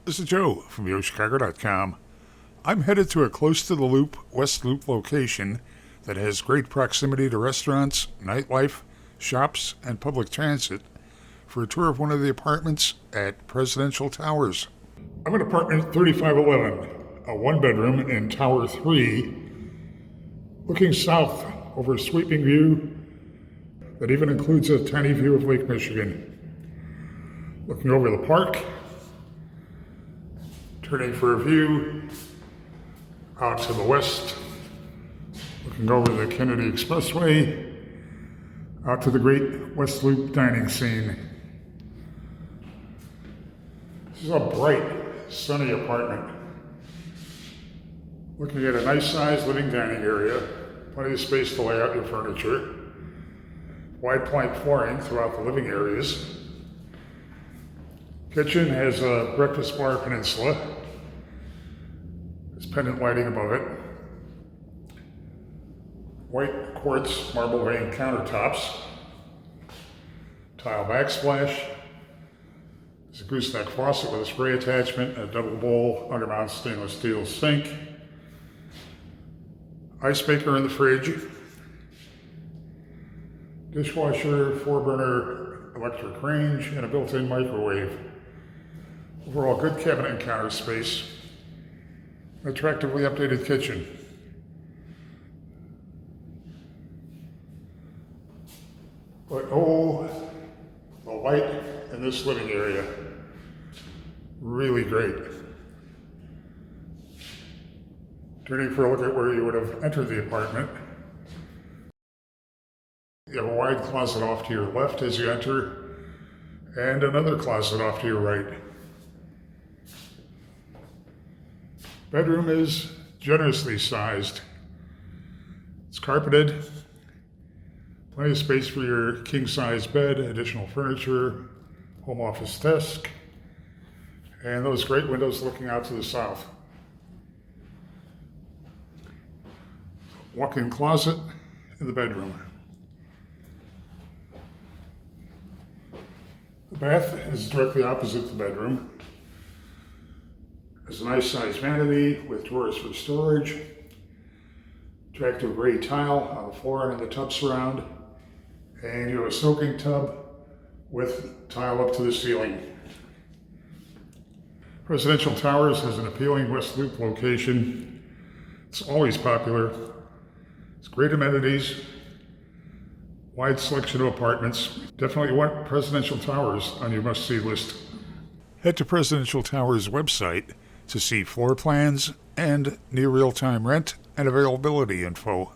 This is Joe from YoChicago.com. I'm headed to a close to the Loop, West Loop location that has great proximity to restaurants, nightlife, shops, and public transit for a tour of one of the apartments at Presidential Towers. I'm in apartment 3511, a one-bedroom in Tower 3, looking south over a sweeping view that even includes a tiny view of Lake Michigan. Looking over the park, turning for a view out to the west, looking over the Kennedy Expressway, out to the great West Loop dining scene. This is a bright, sunny apartment. Looking at a nice sized living dining area, plenty of space to lay out your furniture, wide plank flooring throughout the living areas. Kitchen has a breakfast bar peninsula. There's pendant lighting above it. White quartz marble veined countertops. Tile backsplash. There's a gooseneck faucet with a spray attachment, a double bowl undermount stainless steel sink. Ice maker in the fridge. Dishwasher, 4-burner electric range, and a built-in microwave. Overall, good cabinet and counter space. An attractively updated kitchen. But oh, the light in this living area, really great. Turning for a look at where you would have entered the apartment. You have a wide closet off to your left as you enter, and another closet off to your right. Bedroom is generously sized. It's carpeted, plenty of space for your king-size bed, additional furniture, home office desk, and those great windows looking out to the south. Walk-in closet in the bedroom. The bath is directly opposite the bedroom. There's a nice sized vanity with drawers for storage. Attractive gray tile on the floor and in the tub surround. And you have a soaking tub with tile up to the ceiling. Presidential Towers has an appealing West Loop location. It's always popular. It's great amenities, wide selection of apartments. Definitely want Presidential Towers on your must-see list. Head to Presidential Towers website to see floor plans and near real-time rent and availability info.